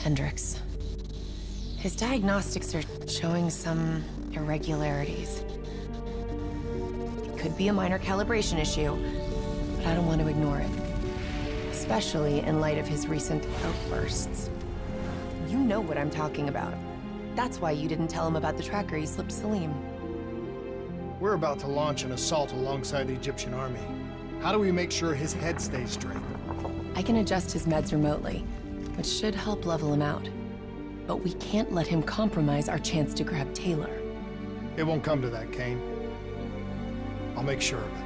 Hendricks. His diagnostics are showing some irregularities. It could be a minor calibration issue, but I don't want to ignore it. Especially in light of his recent outbursts. You know what I'm talking about. That's why you didn't tell him about the tracker he slipped Salim. We're about to launch an assault alongside the Egyptian army. How do we make sure his head stays straight? I can adjust his meds remotely, which should help level him out. But we can't let him compromise our chance to grab Taylor. It won't come to that, Kane. I'll make sure of it.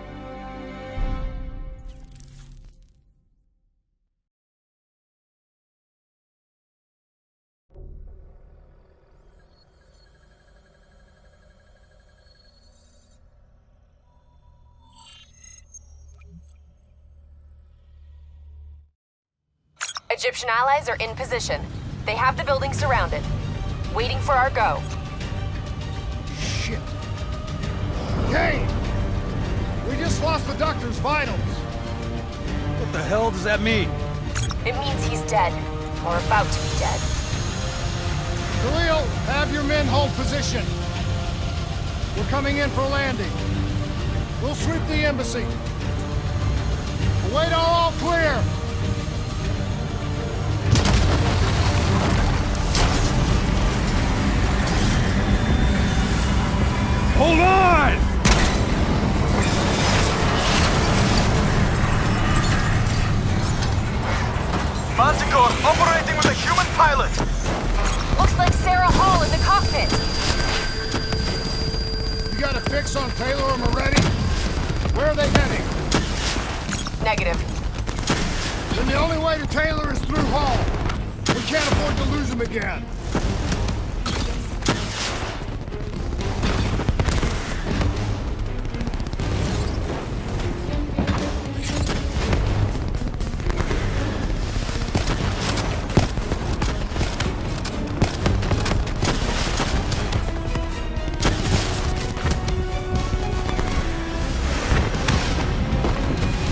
Egyptian allies are in position. They have the building surrounded. Waiting for our go. Shit. Kane! We just lost the doctor's vitals. What the hell does that mean? It means he's dead. Or about to be dead. Khalil, have your men hold position. We're coming in for landing. We'll sweep the embassy. Await all clear. Hold on! Manticore operating with a human pilot! Looks like Sarah Hall in the cockpit. You got a fix on Taylor or Moretti? Where are they heading? Negative. Then the only way to Taylor is through Hall. We can't afford to lose him again.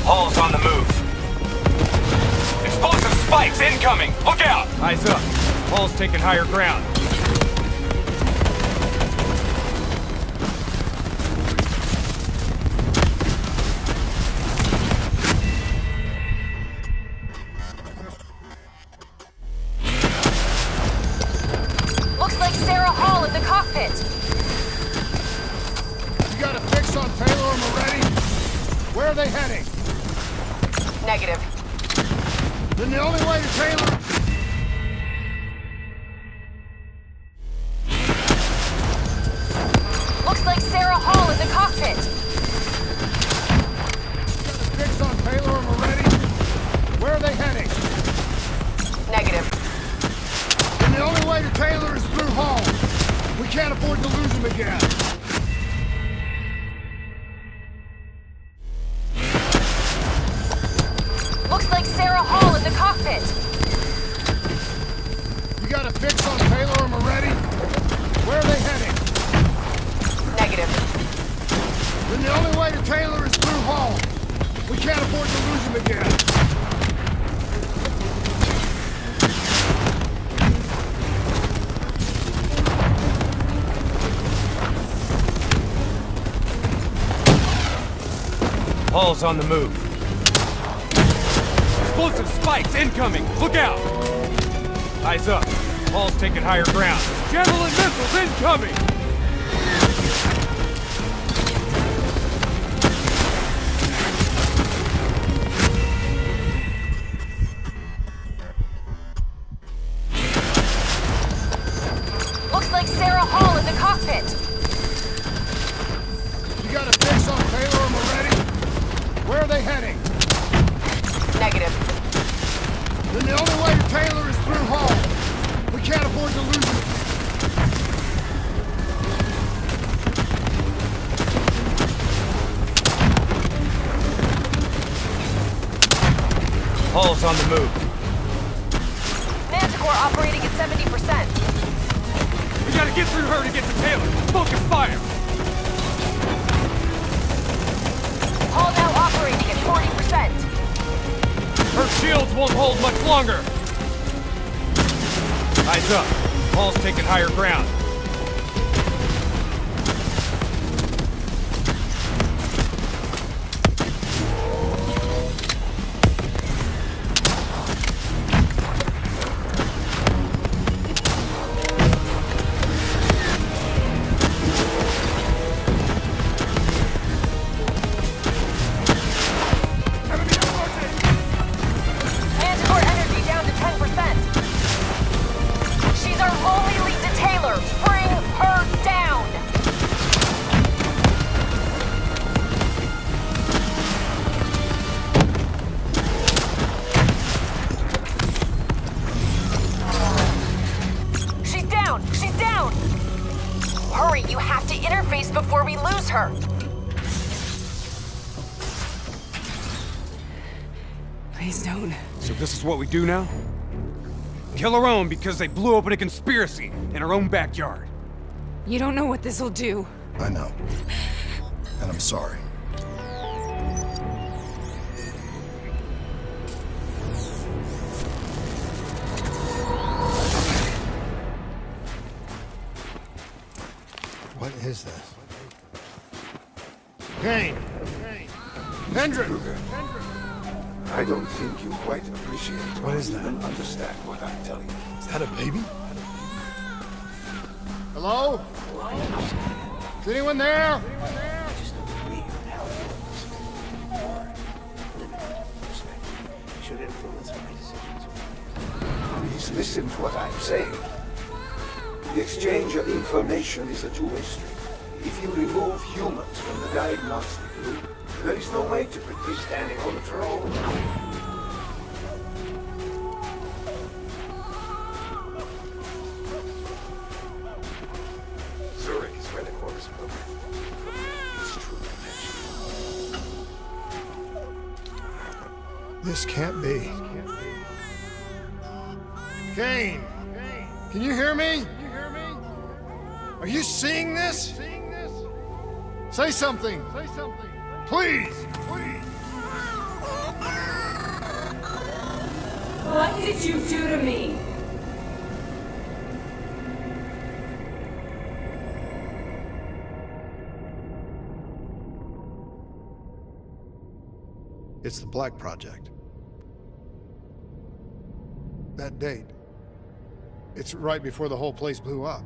Hall's on the move. Explosive spikes incoming! Look out! Eyes up. Hall's taking higher ground. Looks like Sarah Hall in the cockpit. You got a fix on Taylor or Moretti? Where are they heading? Negative. Then the only way to Taylor... Looks like Sarah Hall in the cockpit. You got a fix on Taylor or Moretti? Where are they heading? Negative. Then the only way to Taylor is through Hall. We can't afford to lose him again. Looks like Sarah Hall in the cockpit. You got a fix on Taylor or Moretti? Where are they heading? Negative. Then the only way to Taylor is through Hall. We can't afford to lose him again. Hall's on the move. Explosive spikes incoming! Look out! Eyes up. Hall's taking higher ground. Javelin missiles incoming! Looks like Sarah Hall in the cockpit. You got a fix on Taylor or Moretti? Where are they heading? Negative. Then the only way to Taylor is through Hall. We can't afford to lose him. Hall's on the move. Manticore operating at 70%. We gotta get through her to get to Taylor. Focus fire! Hall now operating at 40%. Her shields won't hold much longer. Eyes up. Paul's taking higher ground. Manticore energy down to 10%. She's our only lead detailer. Bring her down. She's down. She's down. Hurry, you have to interface before we lose her. Please don't. So this is what we do now? Kill our own because they blew open a conspiracy in our own backyard. You don't know what this'll do. I know. And I'm sorry. What is this? Kane! Hendrik! I don't think you quite appreciate What or is that? even understand what I'm telling you. Is that a baby? Hello? Is anyone there? Just real elements or limited perspective should influence my decisions. Please listen to what I'm saying. The exchange of information is a two-way street. If you remove humans from the diagnostic loop, there is no way to predict animal control. Zurich is where the core is programmed. Its true potential. This can't be. Kane! Can you hear me? Are you seeing this? Say something! Please! What did you do to me? It's the Black Project. That date. It's right before the whole place blew up.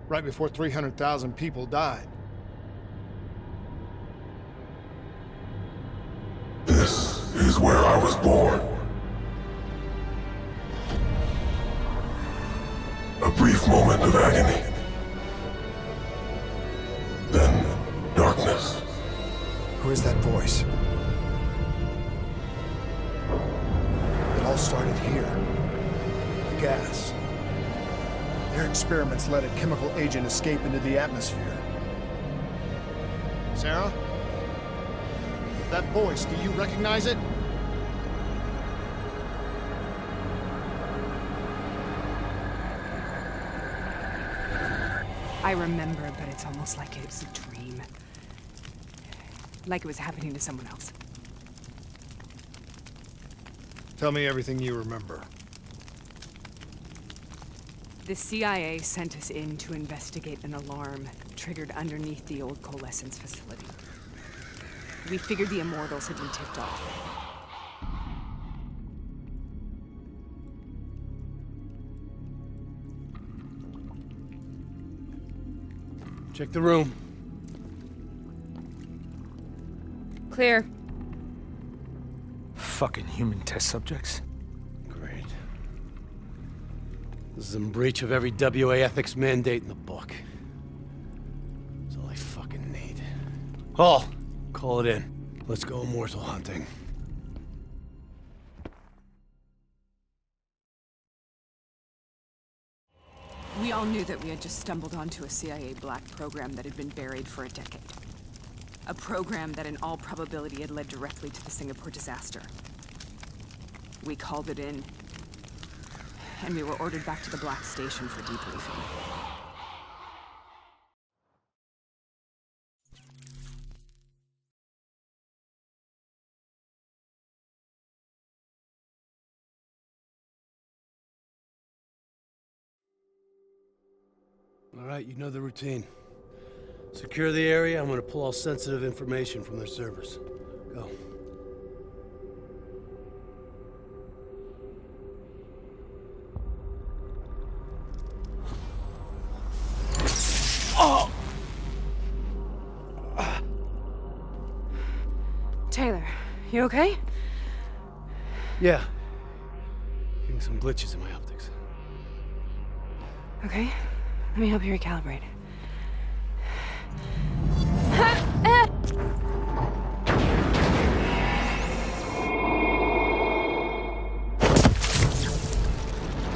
Right before 300,000 people died. This is where I was born. A brief moment of agony. Then darkness. Who is that voice? It all started here. The gas. Their experiments let a chemical agent escape into the atmosphere. Sarah? That voice, do you recognize it? I remember, but it's almost like it was a dream. Like it was happening to someone else. Tell me everything you remember. The CIA sent us in to investigate an alarm triggered underneath the old coalescence facility. We figured the Immortals had been tipped off. Check the room. Clear. Fucking human test subjects. Great. This is in breach of every WA ethics mandate in the book. That's all I fucking need. Hall, call it in. Let's go immortal hunting. We all knew that we had just stumbled onto a CIA black program that had been buried for a decade. A program that in all probability had led directly to the Singapore disaster. We called it in, and we were ordered back to the Black Station for debriefing. right, you know the routine. Secure the area. I'm gonna pull all sensitive information from their servers. Go. Taylor, you okay? Yeah. Getting some glitches in my optics. Okay. Let me help you recalibrate.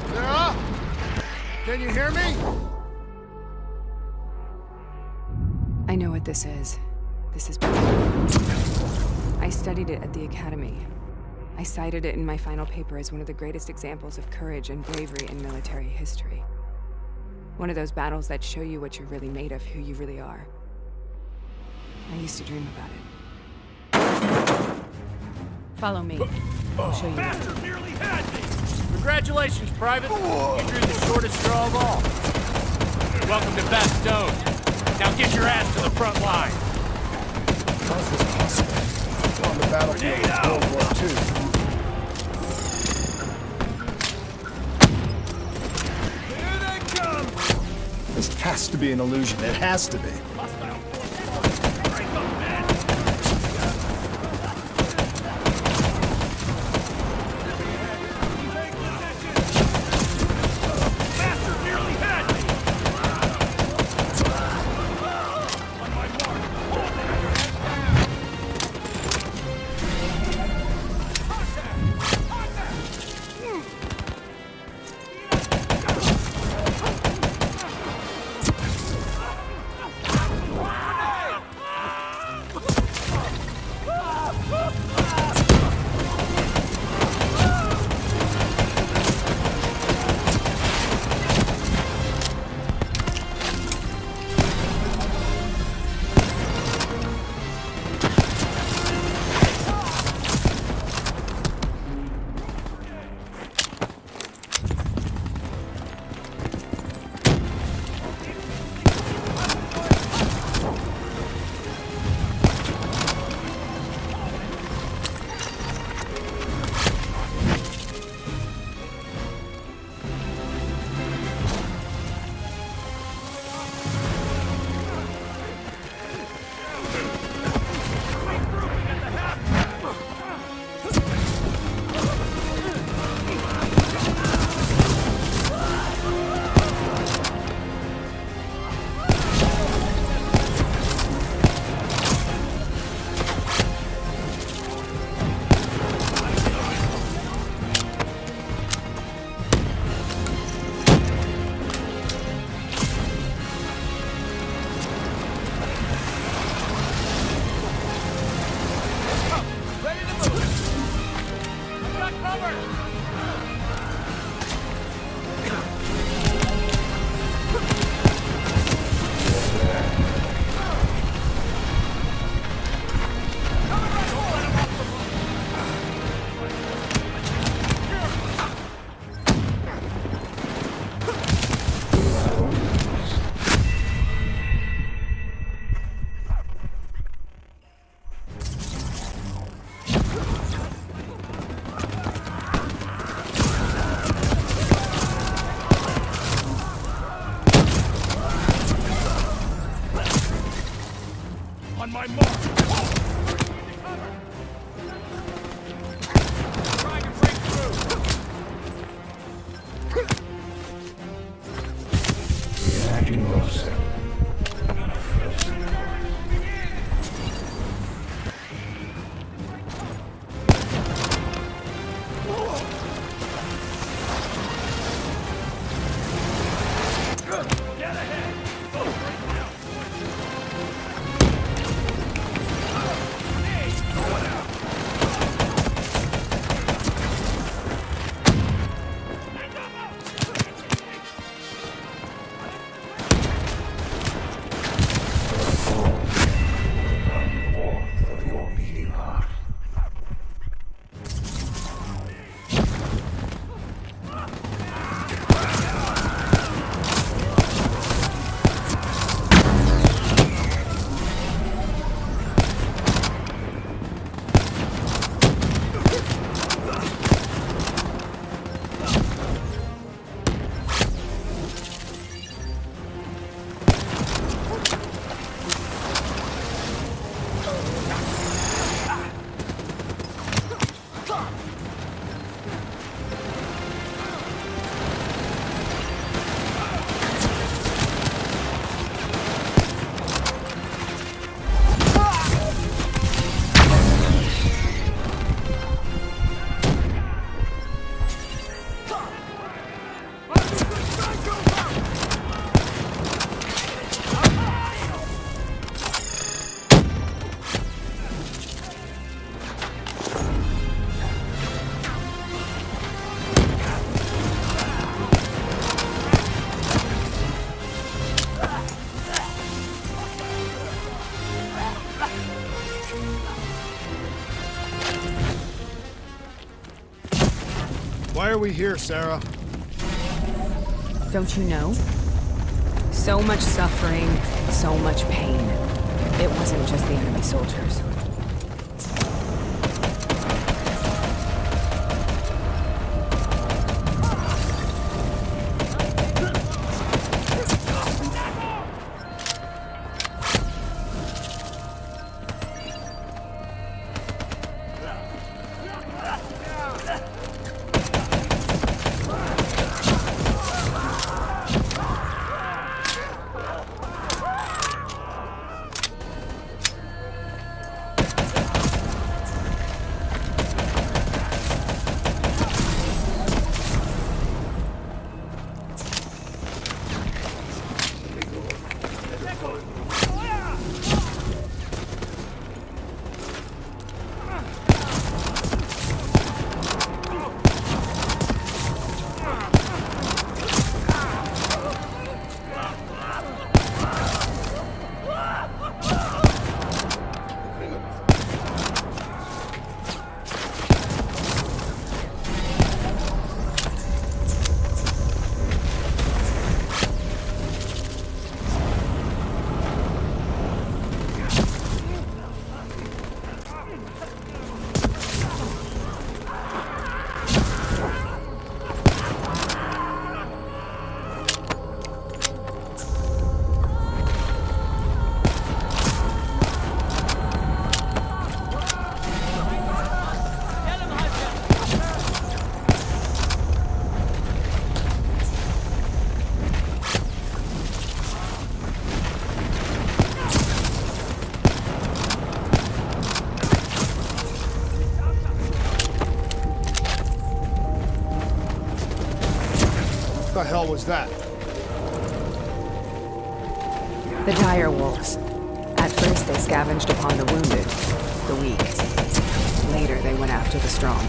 Sarah? Can you hear me? I know what this is. This is... I studied it at the Academy. I cited it in my final paper as one of the greatest examples of courage and bravery in military history. One of those battles that show you what you're really made of, who you really are. I used to dream about it. Follow me. I'll show you. Bastard nearly had me! Congratulations, Private. You drew the shortest straw of all. Welcome to Bastogne. Now get your ass to the front line. How's this possible? On the battlefield of World War II. Here they come! This has to be an illusion. It has to be. Break up, man! Bastard nearly had me! On my mark. Why are we here, Sarah? Don't you know? So much suffering, so much pain. It wasn't just the enemy soldiers. What the hell was that? The dire wolves. At first they scavenged upon the wounded, the weak. Later they went after the strong.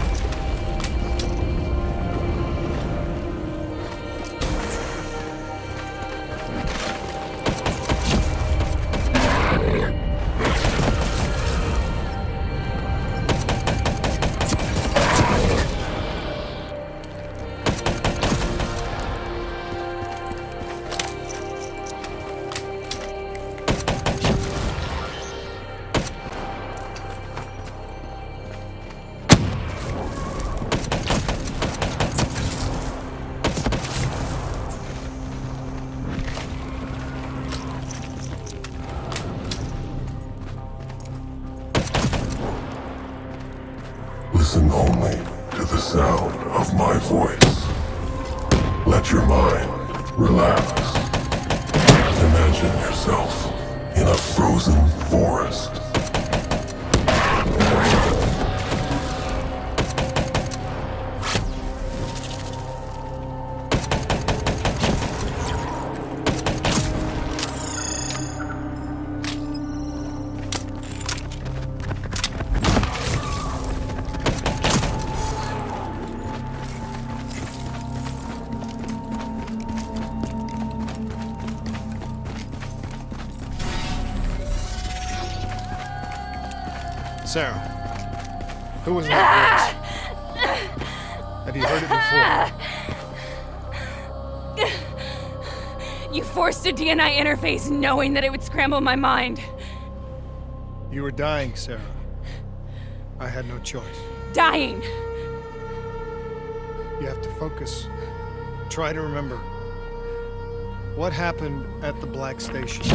Listen only to the sound of my voice. Let your mind relax. Imagine yourself in a frozen forest. Sarah, who was that voice? Have you heard it before? You forced a DNI interface knowing that it would scramble my mind. You were dying, Sarah. I had no choice. Dying. You have to focus. Try to remember. What happened at the Black Station?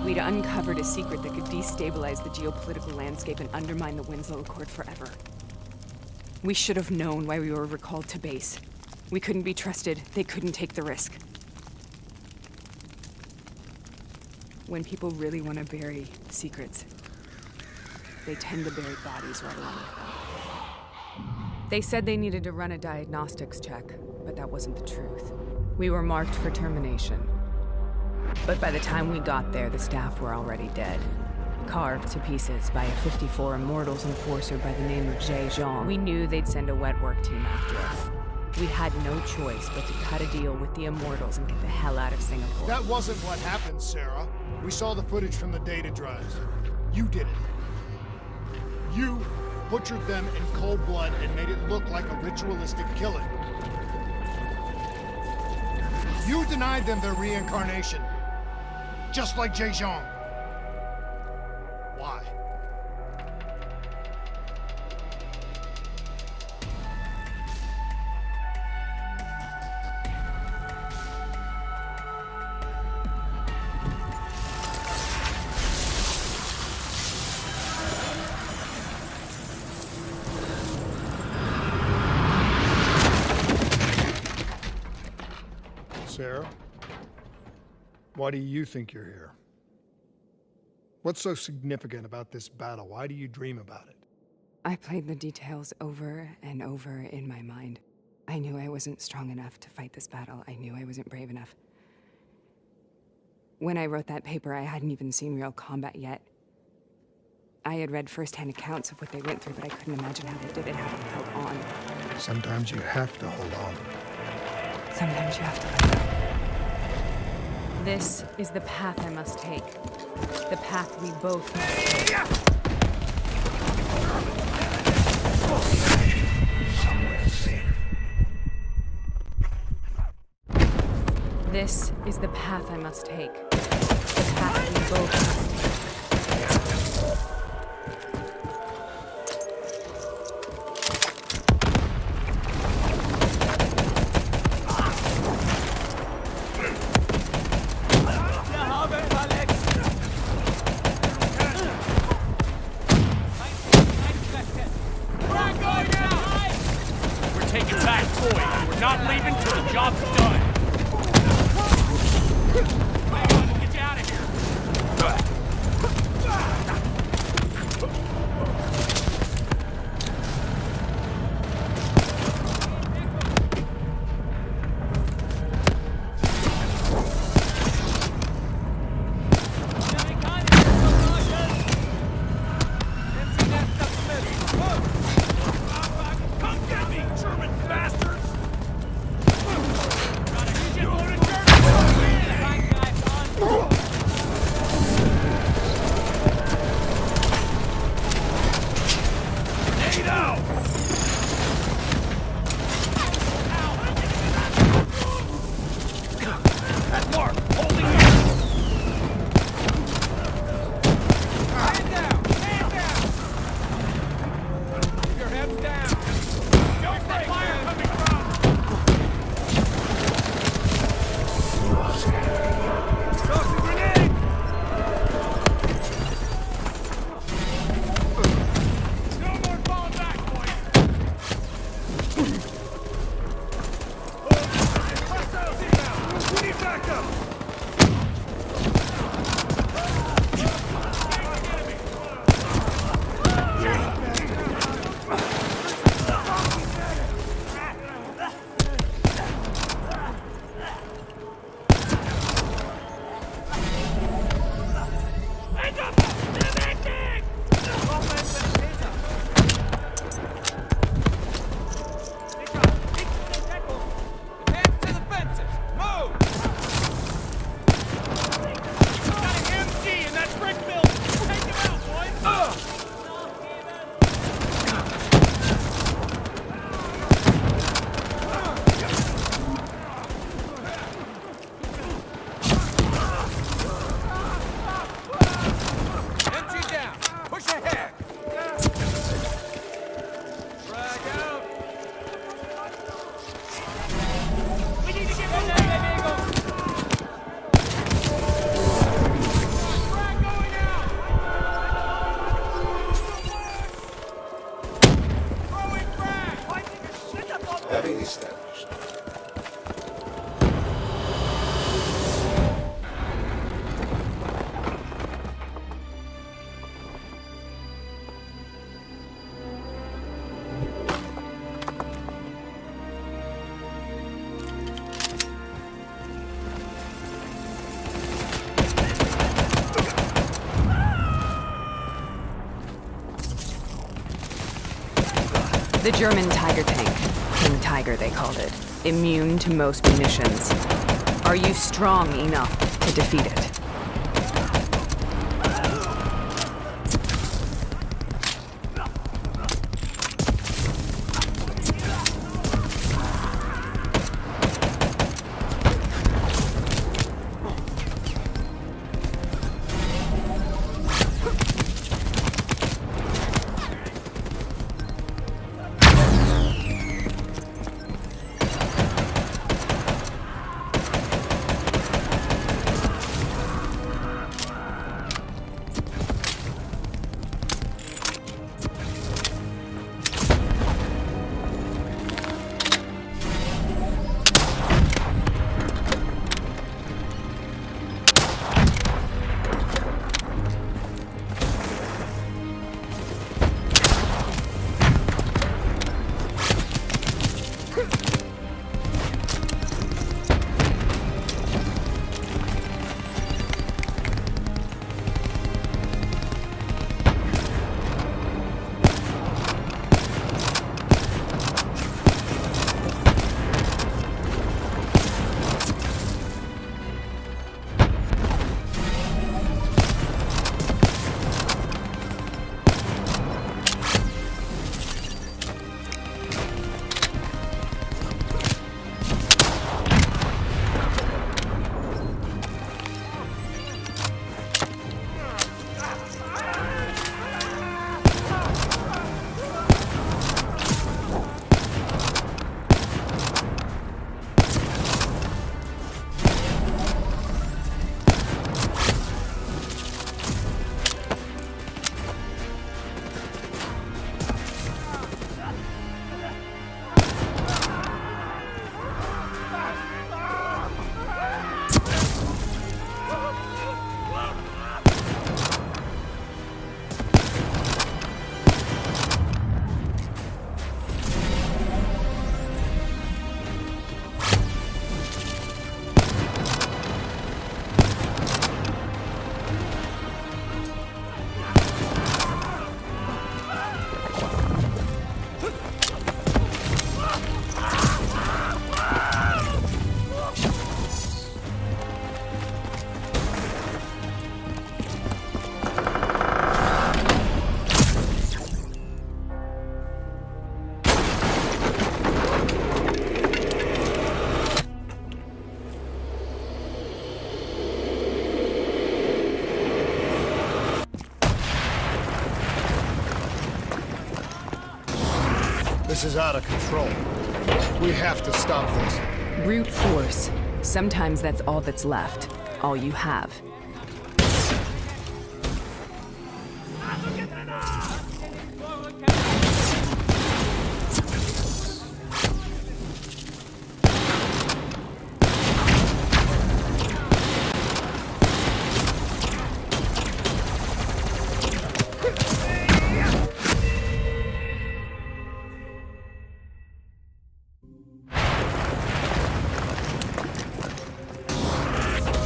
We'd uncovered a secret that could destabilize the geopolitical landscape and undermine the Winslow Accord forever. We should have known why we were recalled to base. We couldn't be trusted. They couldn't take the risk. When people really want to bury secrets, they tend to bury bodies right along with them. They said they needed to run a diagnostics check, but that wasn't the truth. We were marked for termination. But by the time we got there, the staff were already dead. Carved to pieces by a 54 Immortals enforcer by the name of Jay Zhang. We knew they'd send a wet work team after us. We had no choice but to cut a deal with the Immortals and get the hell out of Singapore. That wasn't what happened, Sarah. We saw the footage from the data drives. You did it. You butchered them in cold blood and made it look like a ritualistic killing. You denied them their reincarnation. Just like Jay Zhang. Why? Sarah, why do you think you're here? What's so significant about this battle? Why do you dream about it? I played the details over and over in my mind. I knew I wasn't strong enough to fight this battle. I knew I wasn't brave enough. When I wrote that paper, I hadn't even seen real combat yet. I had read first-hand accounts of what they went through, but I couldn't imagine how they did it, how they held on. Sometimes you have to hold on. Sometimes you have to let go. This is the path I must take. The path we both must take. Somewhere safe. This is the path I must take. The path we both must take. Taking back Boyd. We're not leaving till the job's done. Get you out of here. Having established The German Tiger tank. King Tiger, they called it. Immune to most munitions. Are you strong enough to defeat it? This is out of control. We have to stop this. Brute force. Sometimes that's all that's left. All you have.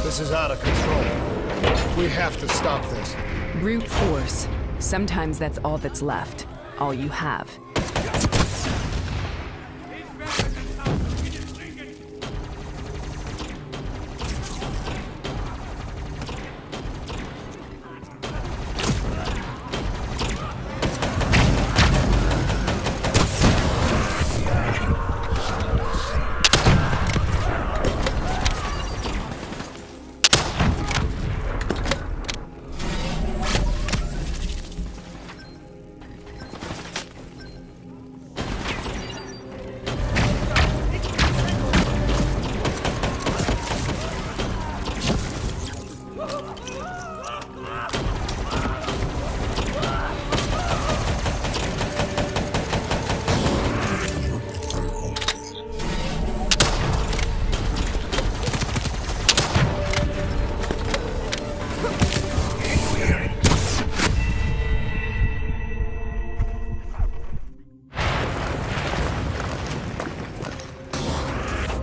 This is out of control. We have to stop this. Brute force. Sometimes that's all that's left. All you have.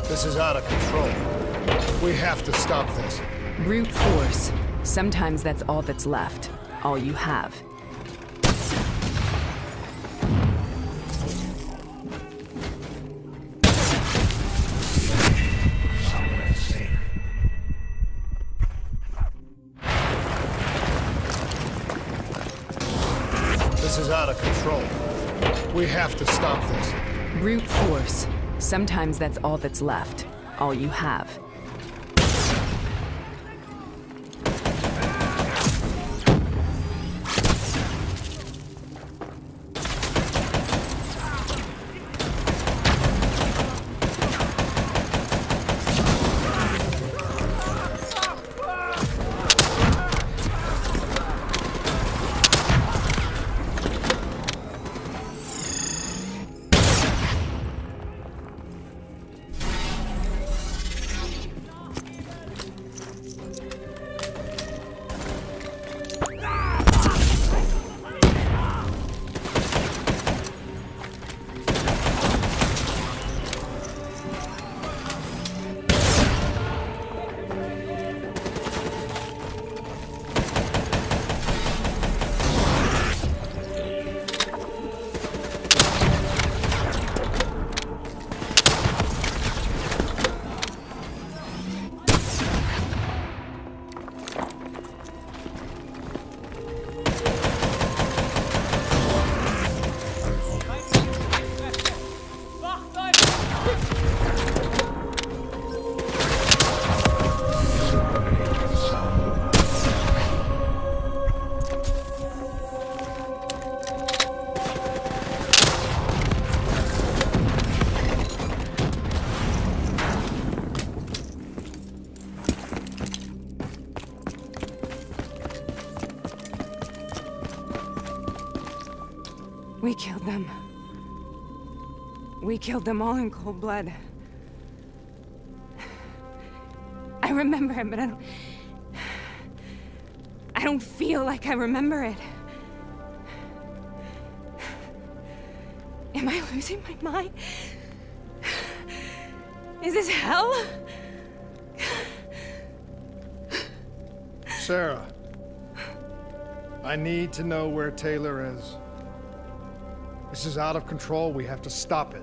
This is out of control. We have to stop this. Brute force. Sometimes that's all that's left. All you have. have to stop this. Brute force. Sometimes that's all that's left. All you have. We killed them. We killed them all in cold blood. I remember it, but I don't feel like I remember it. Am I losing my mind? Is this hell? Sarah, I need to know where Taylor is. This is out of control. We have to stop it.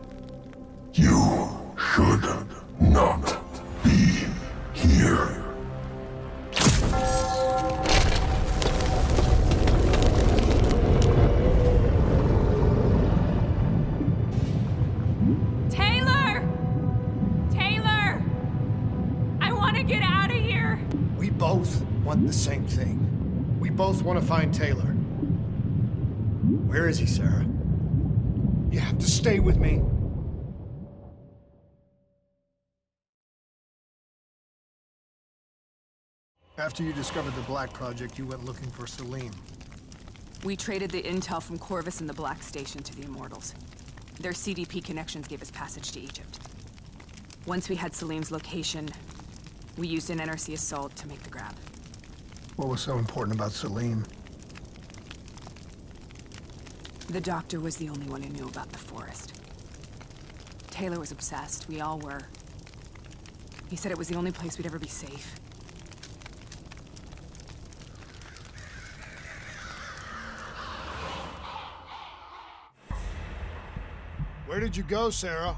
You should not be here. Taylor! Taylor! I want to get out of here! We both want the same thing. We both want to find Taylor. Where is he, Sarah? You have to stay with me. After you discovered the Black Project, you went looking for Salim. We traded the intel from Corvus and the Black Station to the Immortals. Their CDP connections gave us passage to Egypt. Once we had Salim's location, we used an NRC assault to make the grab. What was so important about Salim? The doctor was the only one who knew about the forest. Taylor was obsessed. We all were. He said it was the only place we'd ever be safe. Where did you go, Sarah?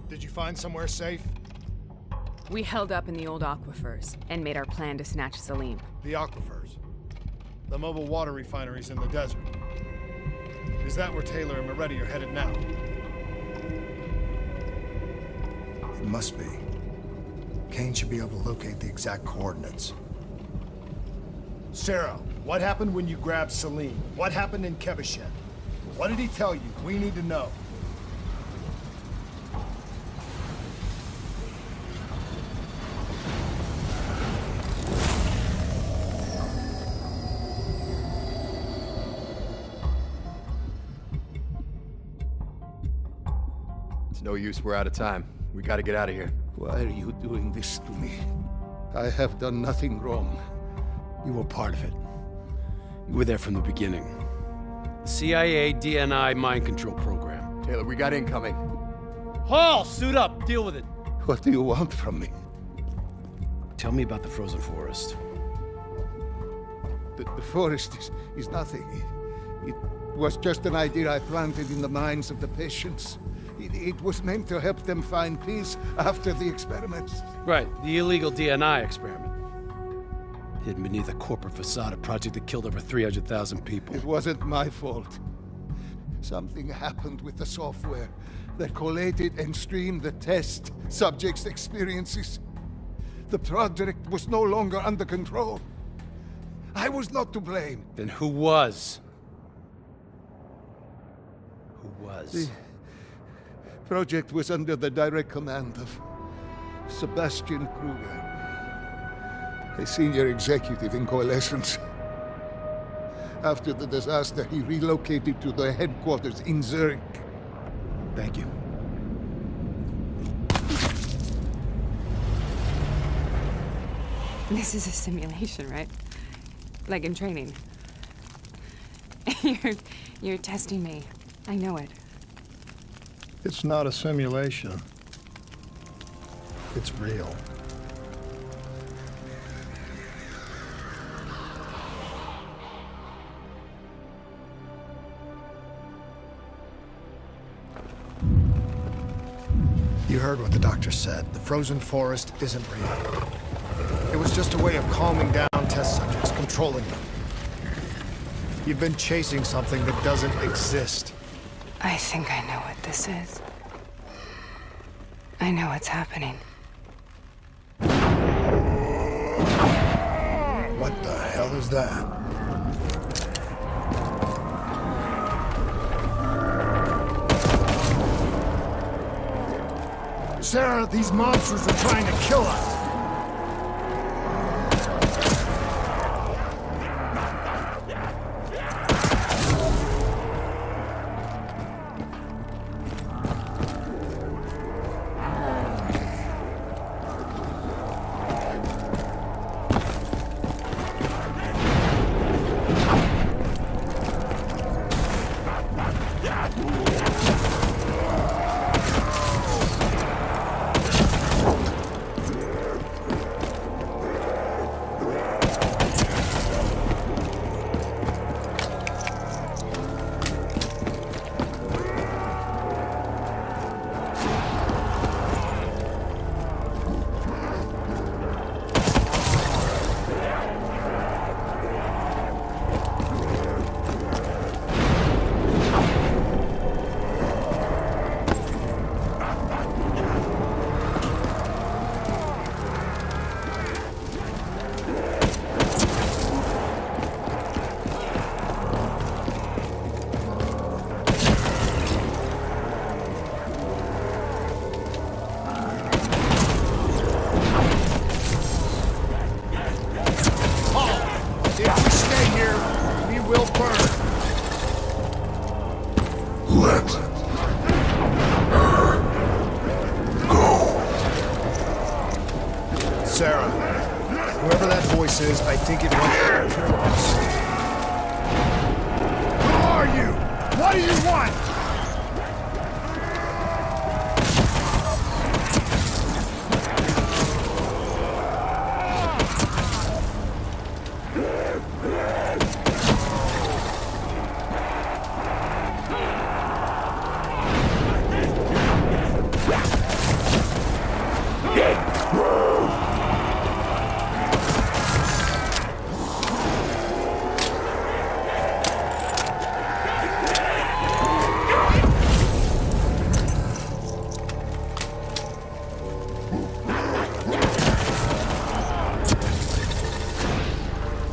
Did you find somewhere safe? We held up in the old aquifers and made our plan to snatch Salim. The aquifers. The mobile water refineries in the desert. Is that where Taylor and Moretti are headed now? It must be. Kane should be able to locate the exact coordinates. Sarah, what happened when you grabbed Salim? What happened in Kebashet? What did he tell you? We need to know. It's no use, we're out of time. We gotta get out of here. Why are you doing this to me? I have done nothing wrong. You were part of it. You were there from the beginning. CIA DNI mind control program. Taylor, we got incoming. Hall, suit up, deal with it. What do you want from me? Tell me about the frozen forest. The forest is nothing. It was just an idea I planted in the minds of the patients. It was meant to help them find peace after the experiments. Right, the illegal DNI experiment. Hidden beneath a corporate facade, a project that killed over 300,000 people. It wasn't my fault. Something happened with the software that collated and streamed the test subjects' experiences. The project was no longer under control. I was not to blame. Then who was? Who was? The project was under the direct command of Sebastian Kruger, a senior executive in Coalescence. After the disaster, he relocated to their headquarters in Zurich. Thank you. This is a simulation, right? Like in training. You're testing me. I know it. It's not a simulation. It's real. You heard what the doctor said. The frozen forest isn't real. It was just a way of calming down test subjects, controlling them. You've been chasing something that doesn't exist. I think I know what this is. I know what's happening. What the hell is that? Sarah, these monsters are trying to kill us! Sarah, whoever that voice is, I think it wants to kill us. Who are you? What do you want?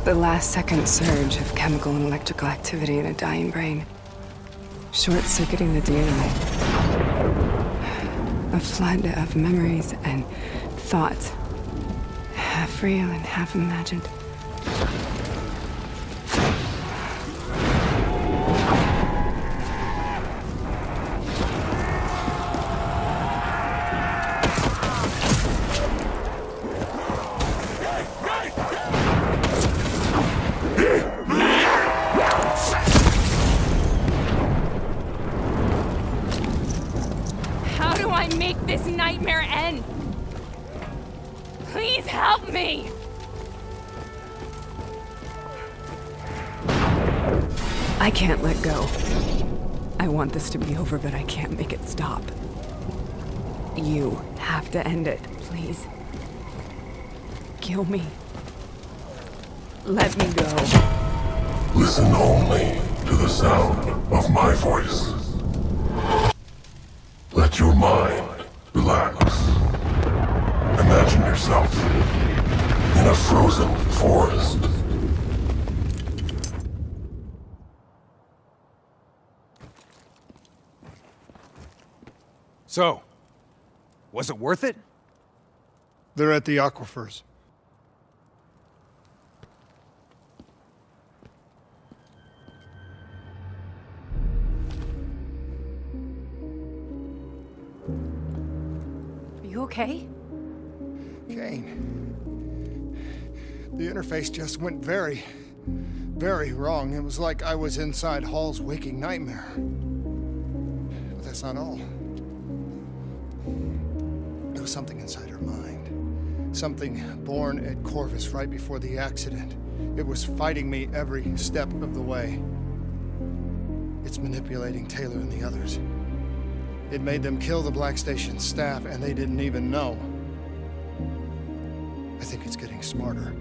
The last-second surge of chemical and electrical activity in a dying brain. Short-circuiting the DNA. A flood of memories and thoughts. Half real and half imagined. Make this nightmare end! Please help me! I can't let go. I want this to be over, but I can't make it stop. You have to end it, please. Kill me. Let me go. Listen only to the sound of my voice. Let your mind relax. Imagine yourself in a frozen forest. So, was it worth it? They're at the aquifers. Are you okay? Kane. The interface just went very wrong. It was like I was inside Hall's waking nightmare. But that's not all. There was something inside her mind. Something born at Corvus right before the accident. It was fighting me every step of the way. It's manipulating Taylor and the others. It made them kill the Black Station staff, and they didn't even know. I think it's getting smarter.